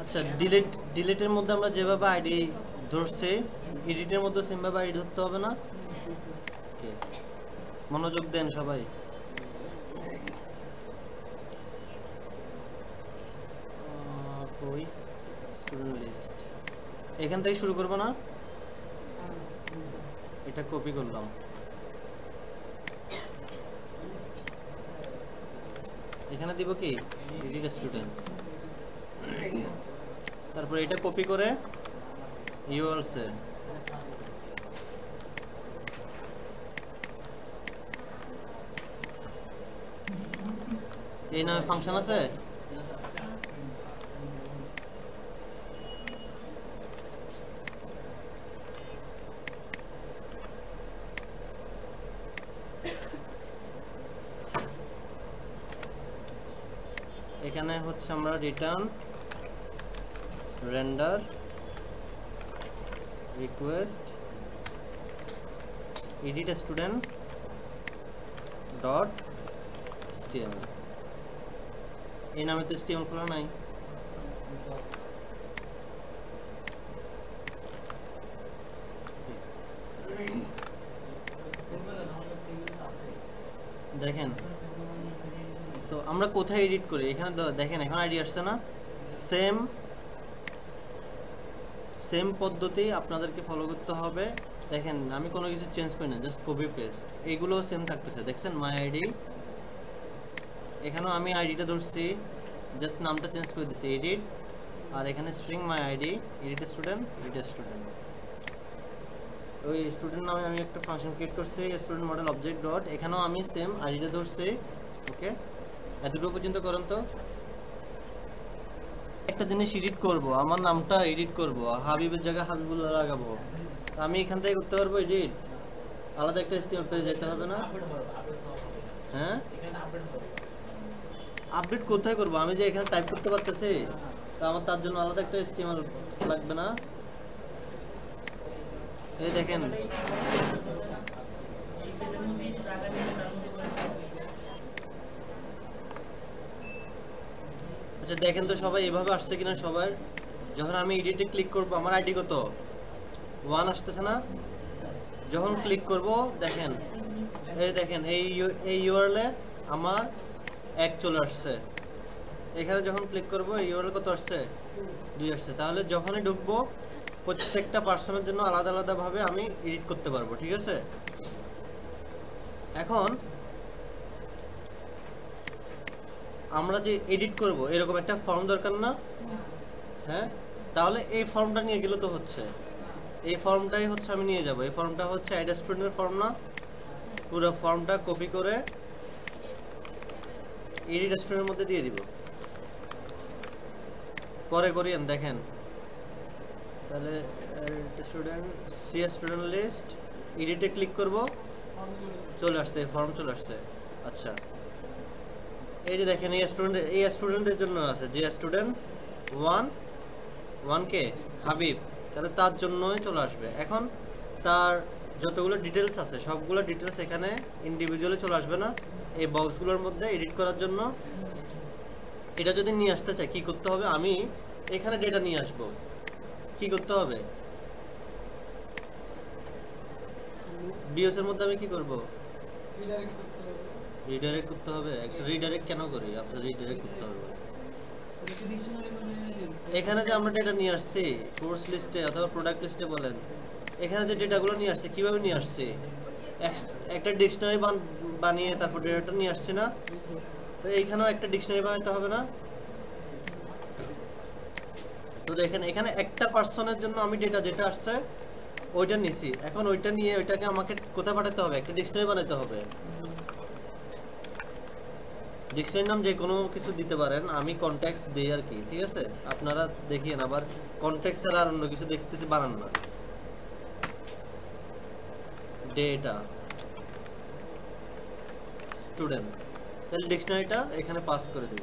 আচ্ছা, ডিলিটের মধ্যে আমরা যেভাবে আইডি ধরছি, এডিটের মধ্যে সেমভাবে আইডি ধরতে হবে না? ওকে, মনোযোগ দেন সবাই। কই স্টুডেন্ট লিস্ট, এখান থেকে শুরু করবো না? এটা কপি করলাম, এখানে দিব কি এডিট স্টুডেন্ট, তারপর এটা কপি করে ইউআরএলসে এই নামে ফাংশন আছে, এখানে হচ্ছে আমরা return render request edit student dot html, এই নামে তো html খোলা নাই। দেখেন তো আমরা কোথায় এডিট করি, এখানে দেখেন এখন আইডি আসছে না? সেম পদ্ধতি আপনাদেরকে ফলো করতে হবে। দেখেন আমি কোনো কিছু চেঞ্জ করি না, জাস্ট কপি পেস্ট, এইগুলো সেম থাকতেছে। দেখছেন মাই আইডি, এখানেও আমি আইডিটা ধরছি, জাস্ট নামটা চেঞ্জ করে দিচ্ছি এডিট, আর এখানে স্ট্রিং মাই আইডি এডিট স্টুডেন্ট ওই স্টুডেন্ট নামে আমি একটা ফাংশন ক্রিয়েট করছি স্টুডেন্ট মডেল অবজেক্ট ডট, এখানেও আমি সেম আইডিটা ধরছি। ওকে, এতটুকু পর্যন্ত করেন তো। একটা জিনিস এডিট করব, আমার নামটা এডিট করব, হাবিবের জায়গায় হাবিবুল্লাহ লাগাবো, আমি এখান থেকে করতে পারবো এডিট? আলাদা একটা HTML পেজে যেতে হবে না? হ্যাঁ, আপডেট কোথায় করব? আমি যে এখানে টাইপ করতে পারতেছি, তো আমার তার জন্য আলাদা একটা HTML লাগবে না? এই দেখেন আচ্ছা দেখেন তো সবাই এভাবে আসছে কিনা সবার। যখন আমি এডিটে ক্লিক করব আমার আইডি কত 1 আসতেছে না? যখন ক্লিক করব দেখেন, এই দেখেন এই ইউআরএল এ আমার 1 চলে আসছে। এখানে যখন ক্লিক করব এই ইউআরএল কত আসছে 2 আসছে। তাহলে যখনই ঢুকবো প্রত্যেকটা পার্সনের জন্য আলাদা আলাদা ভাবে আমি এডিট করতে পারবো, ঠিক আছে? এখন আমরা যে এডিট করব এরকম একটা ফর্ম দরকার না? হ্যাঁ, তাহলে এই ফর্মটা নিয়ে গেলে তো হচ্ছে, এই ফর্মটাই হচ্ছে আমি নিয়ে যাব। এই ফর্মটা হচ্ছে অ্যাড স্টুডেন্টের ফর্ম না? পুরো ফর্মটা কপি করে এডিট স্টুডেন্টের মধ্যে দিয়ে দিব। পরে করিয়েন দেখেন। তাহলে স্টুডেন্ট স্টুডেন্ট লিস্ট এডিটে ক্লিক করব, চলে আসছে ফর্ম চলে আসছে। আচ্ছা এই যে দেখেন এই স্টুডেন্টের জন্য আছে, যে স্টুডেন্ট 1 কে হাবিব, তাহলে তার জন্যই চলে আসবে। এখন তার যতগুলো ডিটেলস আছে সবগুলো ডিটেলস এখানে ইন্ডিভিজুয়ালি চলে আসবে না? এই বক্সগুলোর মধ্যে এডিট করার জন্য এটা যদি নিয়ে আসতে চাই কি করতে হবে? আমি এখানে ডেটা নিয়ে আসব, কি করতে হবে? বিওস এর মধ্যে আমি কি করব? রিডাইরেক্ট করতে হবে। একটা রিডাইরেক্ট কেন করি? আপনার রিডাইরেক্ট করতে হবে। এখানে যে আমরা ডেটা নিয়ে আসছি কোর্স লিস্টে অথবা প্রোডাক্ট লিস্টে বলেন, এখানে যে ডেটাগুলো নিয়ে আসছে কিভাবে নিয়ে আসছে? একটা ডিকশনারি বানিয়ে তারপর ডেটাটা নিয়ে আসছে না? তো এইখানেও একটা ডিকশনারি বানাতে হবে না? তো দেখেন এখানে একটা পার্সনের জন্য আমি ডেটা যেটা আসছে ওইটা নিছি, এখন ওইটা নিয়ে ওইটাকে আমাকে কোথায় পাঠাতে হবে? একটা ডিকশনারি বানাতে হবে। ডিকশনারির নাম যে কোনো কিছু দিতে পারেন, আমি কনটেক্সট দেই আর কি, ঠিক আছে? আপনারা দেখিয়েন, আবার কনটেক্সট ছাড়া আর অন্য কিছু দেখতেছি বানান না। ডেটা স্টুডেন্ট, তাহলে ডিকশনারিটা এখানে পাস করে দেব।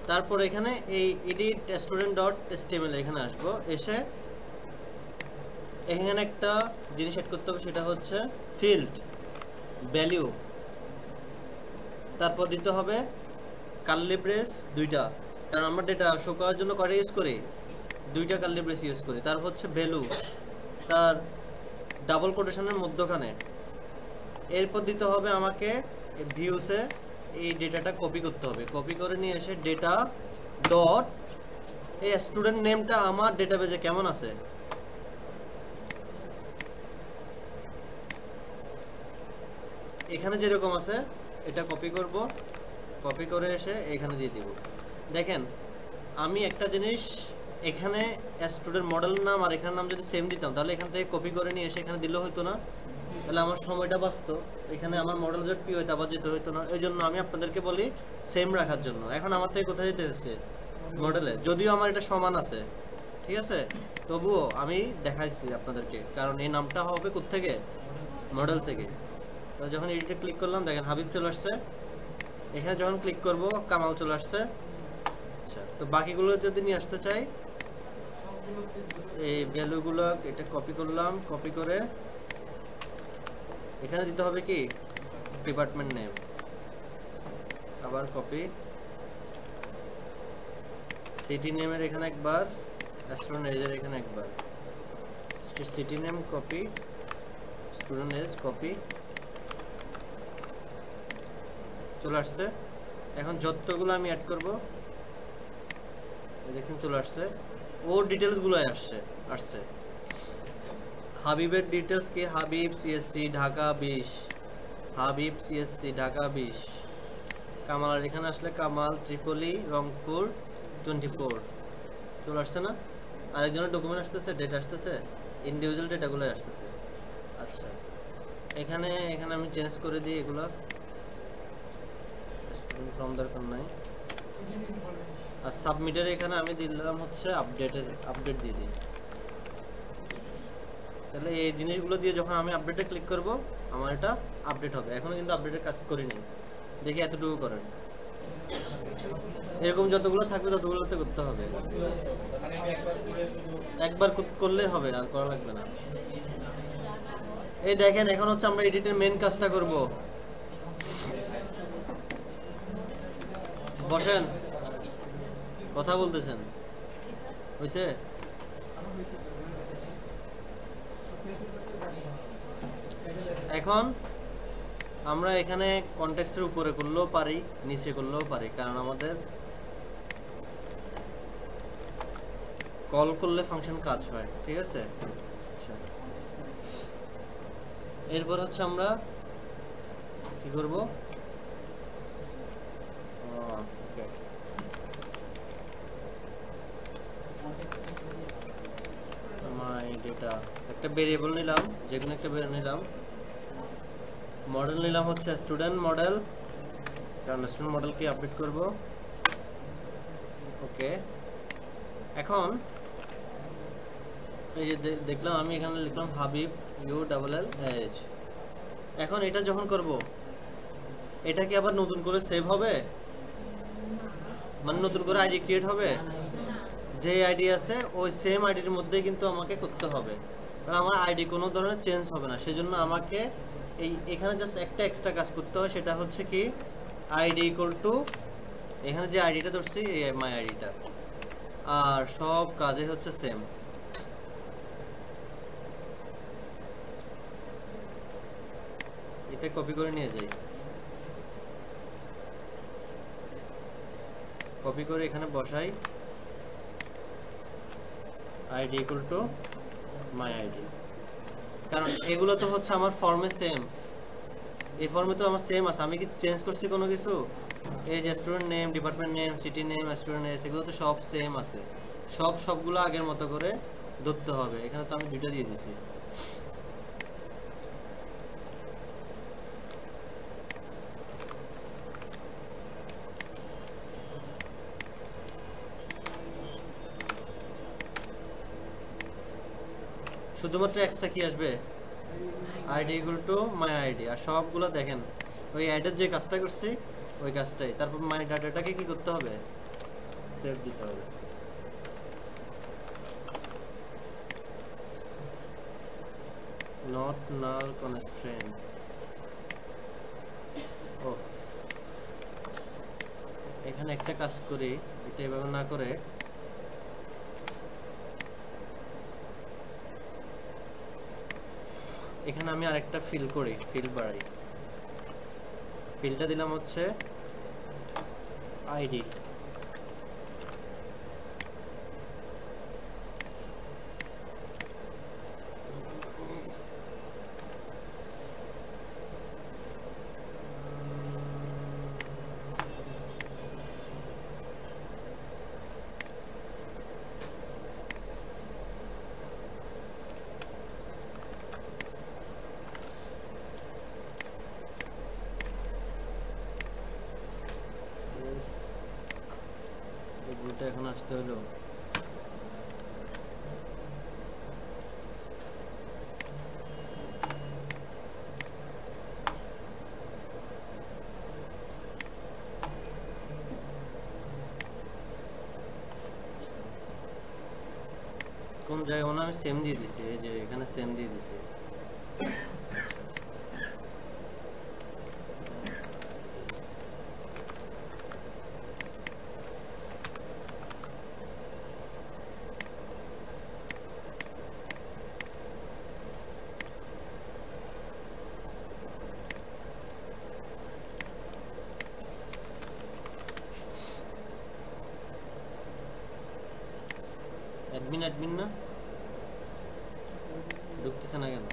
তারপর এখানে এই এডিট স্টুডেন্ট ডট html এখানে আসবো, এসে এখানে একটা জিনিস এড করতে হবে, সেটা হচ্ছে ফিল্ড ভ্যালু। তারপর দিতে হবে কার্লি ব্রেস দুইটা, কারণ আমরা ডেটা শো করার জন্য কয়টা ইউজ করি, দুইটা কার্লি ব্রেস ইউজ করি। তারপর হচ্ছে ভ্যালু, তার ডাবল কোটেশনের মধ্যখানে। এরপর দিতে হবে আমাকে ভিউসে এই ডেটাটা কপি করতে হবে, কপি করে নিয়ে এসে ডেটা ডট এই স্টুডেন্ট নেমটা আমার ডেটাবেজে কেমন আছে, এখানে যেরকম আছে এটা কপি করব, কপি করে এসে এখানে দিয়ে দিব। দেখেন আমি একটা জিনিস, এখানে স্টুডেন্ট মডেল নাম আর এখানে নাম যদি সেম দিতাম তাহলে এখান থেকে কপি করে নিয়ে এসে এখানে দিলেও হতো না, তাহলে আমার সময়টা বাঁচতো। এখানে আমার মডেল জট পি হইতে আবার যেতে হতো না, এই জন্য আমি আপনাদেরকে বলি সেম রাখার জন্য। এখন আমার থেকে কোথায় যেতে হচ্ছে, মডেলে, যদিও আমার এটা সমান আছে, ঠিক আছে, তবুও আমি দেখাইছি আপনাদেরকে, কারণ এই নামটা হবে কোত্থেকে, মডেল থেকে। তো যখন এডিটে ক্লিক করলাম দেখেন হাবিব চলে আসছে, এখানে যখন ক্লিক করব কামাল চলে আসছে। আচ্ছা, তো বাকিগুলো যদি নিয়ে আসতে চাই, এই ভ্যালুগুলো এটা কপি করলাম, কপি করে এখানে দিতে হবে কি ডিপার্টমেন্ট নেম, আবার কপি, সিটি নেমের এখানে একবার, স্টুডেন্ট এজের এখানে একবার, city name copy, student age copy, চলে আসছে। এখন যতগুলো আমি অ্যাড করব দেখছেন চলে আসছে, ওর ডিটেলসগুলো আসছে। হাবিবের ডিটেলস কি, হাবিব সিএসসি ঢাকা 20, হাবিব সিএসসি ঢাকা 20। কামাল এখানে আসলে কামাল ত্রিপলি রংপুর 24 চলে আসছে না। আরেকজনের ডকুমেন্ট আসতেছে, ডেটা আসতেছে, ইন্ডিভিজুয়াল ডেটাগুলো আসতেছে। আচ্ছা, এখানে আমি চেঞ্জ করে দিই এগুলো, স্টুডেন্ট ফর্ম দরকার নাই। আর সাবমিটের এখানে আমি দিলাম হচ্ছে আপডেট দিয়ে দিই। তাহলে এই জিনিসগুলো দিয়ে যখন আমি আপডেটে ক্লিক করব আমার এটা আপডেট হবে। এখনো কিন্তু আপডেটের কাজ করিনি, দেখি এতটুকু করেন। এরকম যতগুলো থাকবে ততগুলোতে করতে হবে, একবার করলে হবে, আর করা লাগবে না। এই দেখেন এখন হচ্ছে আমরা এডিটের মেন কাজটা করব। বসেন, কথা বলতেছেন, হয়েছে? এখন আমরা এখানে কনটেক্সটের উপরে করলেও পারি, নিচে করলেও পারি, কারণ আমাদের কল করলে ফাংশন কাজ হয়, ঠিক আছে। আচ্ছা, এরপর হচ্ছে আমরা কি করব, মাই ডেটা একটা ভেরিয়েবল নিলাম, যেকোনো একটা ভেরিয়েবল নিলাম, মডেল নিলাম হচ্ছে স্টুডেন্ট মডেল, কারণ স্টুডেন্ট মডেলকে আপডেট করব। ওকে, এখন এই যে দেখলাম আমি এখানে লিখলাম হাবিব ULLH। এখন এটা যখন করব এটা কি আবার নতুন করে সেভ হবে, মানে নতুন করে আইডি ক্রিয়েট হবে? যে আইডি আছে ওই সেম আইডির মধ্যেই কিন্তু আমাকে করতে হবে, কারণ আমার আইডি কোনো ধরনের চেঞ্জ হবে না। সেজন্য আমাকে এখানে জাস্ট একটা এক্সট্রা কাজ করতে হয়, সেটা হচ্ছে কি আইডি ইকুয়াল টু, এখানে যে আইডিটা ধরছি এই মাই আইডিটা, আর সব কাজে হচ্ছে সেম। এটা কপি করে নিয়ে যাই, কপি করে এখানে বসাই, ID equal to my ID, কারণ এগুলো তো হচ্ছে আমার ফর্মে সেম, এই ফর্মে তো আমার সেম আছে, আমি কি চেঞ্জ করছি কোনো কিছু? এই যে student name, department name, city name, student S, এগুলো তো সব সেম আছে, সবগুলো আগের মতো করে ধরতে হবে। এখানে তো আমি দুইটা দিয়ে দিছি। শুধুমাত্র এক্সট্রা কি আসবে, ID equal to my ID, আর সবগুলো দেখেন ওই অ্যাডের যে কাজটা করছি ওই কাজটাই। তারপর মাই ডাটাটাকে কি করতে হবে, সেভ দিতে হবে। নট নাল কনস্ট্রেন্ট, এখানে একটা কাজ করি, এটা এভাবে না করে এখানে আমি আরেকটা ফিল করি, ফিল বাড়াই। ফিলটা দিলাম হচ্ছে আইডি। ভুলটা এখন আসতে হলো। কোন জায়গায় আমি সেম দিয়ে দিছি, এই যে এখানে সেম দিয়ে দিছি। অ্যাডমিন অ্যাডমিন না ঢুকতেছে না কেন?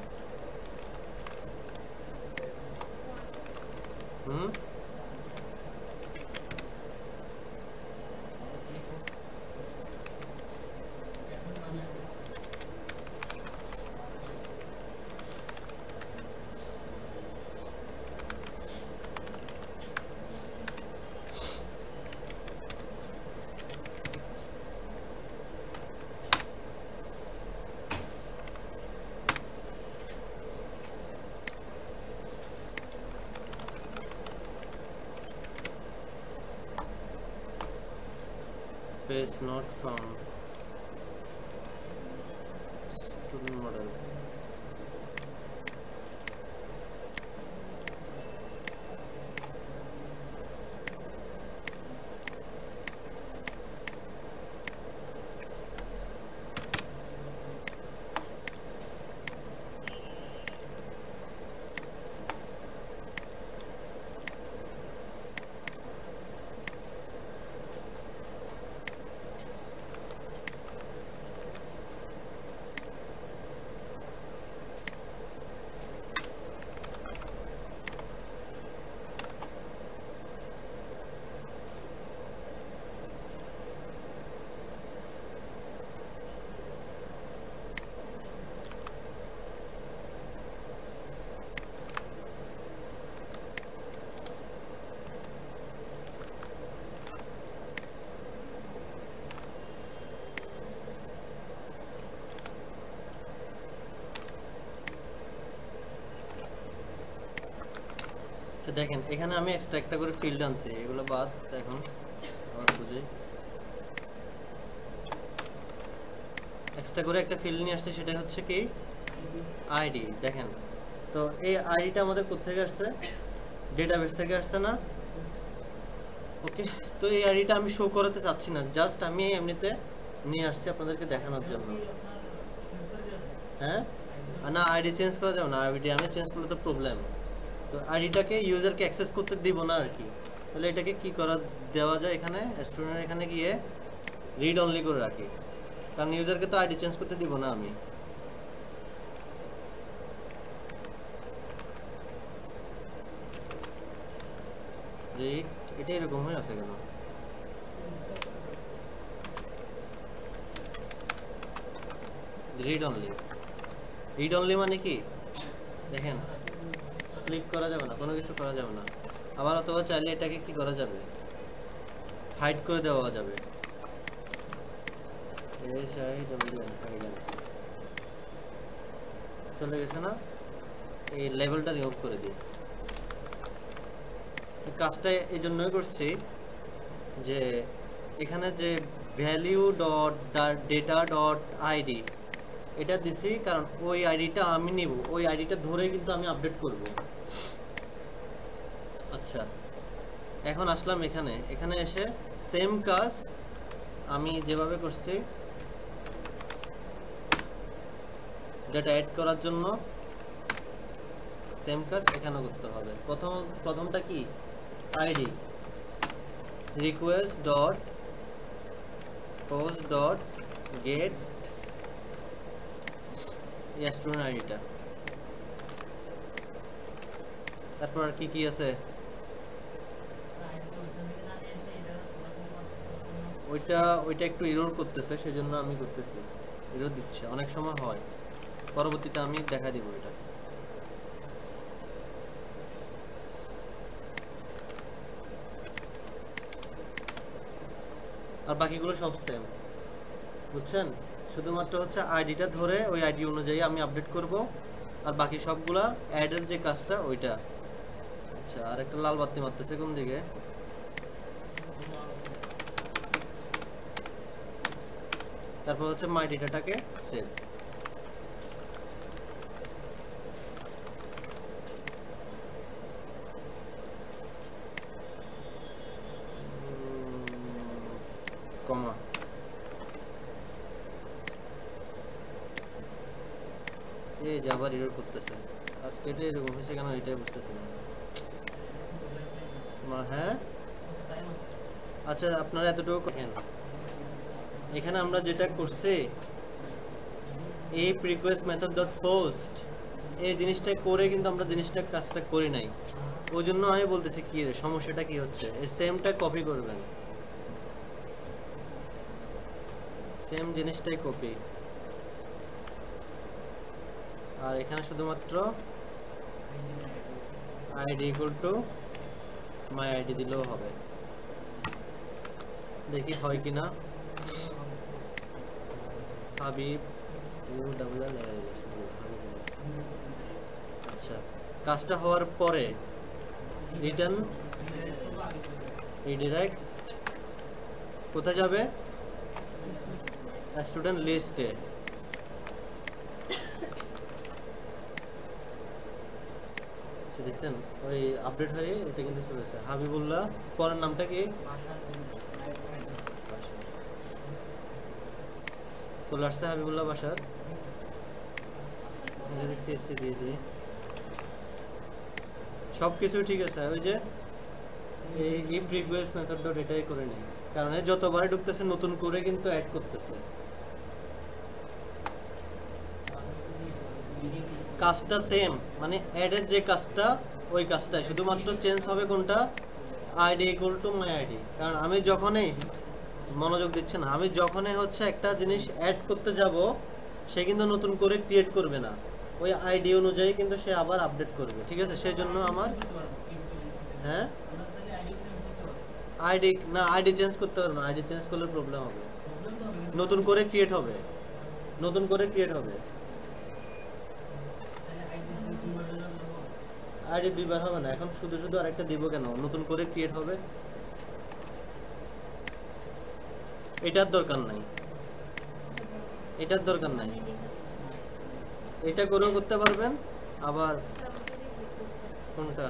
Page not found. Student model. দেখেন এখানে আমি এক্সট্রা একটা করে ফিল্ড আনছি, এগুলো বাদ। এখন আবার বুঝি এক্সট্রা করে একটা ফিল্ড নিয়ে আসছে, সেটা হচ্ছে কি আইডি। দেখেন তো এই আইডিটা আমাদের কোথা থেকে আসছে? ডেটাবেস থেকে আসছে না? ওকে, তো এই আইডিটা আমি শো করাতে চাচ্ছি না, জাস্ট আমি এমনিতে নিয়ে আসছি আপনাদেরকে দেখানোর জন্য। হ্যাঁ না, আইডি চেঞ্জ করা যাবে না, আইডি আমি চেঞ্জ করলে তো প্রবলেম। তো আইডিটাকে ইউজারকে অ্যাক্সেস করতে দিব না আর কি। তাহলে এটাকে কি করা দেওয়া যায়? এখানে স্টুডেন্ট এখানে গিয়ে রিড অনলি করে রাখি, কারণ ইউজারকে তো আইডি চেঞ্জ করতে দিব না আমি। রিড এটা এরকম হয়ে আছে কেন? রিড অনলি, রিড অনলি মানে কি দেখেন, ক্লিক করা যাবে না, কোনো কিছু করা যাবে না। আবার অথবা চাইলে এটাকে কি করা যাবে, হাইড করে দেওয়া যাবে। চলে গেছে না? এই লেভেলটা রিমুভ করে দিই। কাজটা এই জন্যই করছি যে এখানে যে value dot data dot ID এটা দিছি, কারণ ওই আইডিটা আমি নিব, ওই আইডিটা ধরে কিন্তু আমি আপডেট করব। আচ্ছা এখন আসলাম এখানে, এখানে এসে সেম কাজ আমি যেভাবে করছি ডেটা অ্যাড করার জন্য সেম কাজ এখানেও করতে হবে। প্রথমটা কি, ID request dot post dot gate student আইডিটা। তারপর আর কি কি আছে, ওইটা একটু এরর করতেছে, সেজন্য আমি করতেছি, এরর দিচ্ছে, অনেক সময় হয়, পরবর্তীতে আমি দেখা দিব এটা। আর বাকিগুলো সব সেম, বুঝছেন? শুধুমাত্র হচ্ছে আইডিটা ধরে ওই আইডি অনুযায়ী আমি আপডেট করব, আর বাকি সবগুলা অ্যাডের যে কাজটা ওইটা। আচ্ছা, আর একটা লাল বাতি মারতেছে কোন দিকে? তারপর হচ্ছে মাই ডেটাটাকে সেভ। কমা এই যে আবার এরর করতেছে, আজকে এটা এরকম হয়েছে কেন এটাই বুঝতেছি না। হ্যাঁ আচ্ছা, আপনারা এতটুকু কেন, এখানে আমরা যেটা করছি এই রিকোয়েস্ট মেথড ডট পোস্ট এই জিনিসটা করে কিন্তু আমরা কাজটা করি নাই। ওই জন্য আমি বলতেছি কি সমস্যাটা কি হচ্ছে, এই সেমটা কপি করবেন, সেম জিনিসটাই কপি, আর এখানে শুধুমাত্র ID equal to my ID দিলেও হবে। দেখি হয় কিনা। হাবিব আচ্ছা, কাজটা হওয়ার পরে রিটার্ন রিডাইরেক্ট কোথায় যাবে, স্টুডেন্ট লিস্টে। দেখছেন ওই আপডেট হয়ে এটা কিন্তু চলেছে। হাবিবুল্লাহ পরের নামটা কি, চলে আসছে হাবিবুল্লাহ বাসার। যদি সিএসসি দিয়ে দিই সবকিছু ঠিক আছে। ওই যে এই ইফ রিকোয়েস্ট মেথড ডট এটাই করে নেই, কারণ যতবারই ঢুকতেছে নতুন করে কিন্তু অ্যাড করতেছে। কাজটা সেম, মানে অ্যাডের যে কাজটা ওই কাজটাই, শুধুমাত্র চেঞ্জ হবে কোনটা, ID equal to my ID. কারণ আমি যখনই মনোযোগ দিচ্ছি না, আমি যখনই হচ্ছে একটা জিনিস অ্যাড করতে যাব সে কিন্তু নতুন করে ক্রিয়েট করবে না, ওই আইডি অনুযায়ী কিন্তু সে আবার আপডেট করবে। ঠিক আছে, সেই জন্য আমার হ্যাঁ আইডি না, আইডি চেঞ্জ করতে পারবে না, আইডি চেঞ্জ করলে প্রবলেম হবে, নতুন করে ক্রিয়েট হবে, নতুন করে ক্রিয়েট হবে। আইডি দুইবার হবে না, এখন শুধু শুধু আরেকটা দিব কেন, নতুন করে ক্রিয়েট হবে, এটার দরকার নাই, এটার দরকার নাই, এটা করেও করতে পারবেন। আবার কোনটা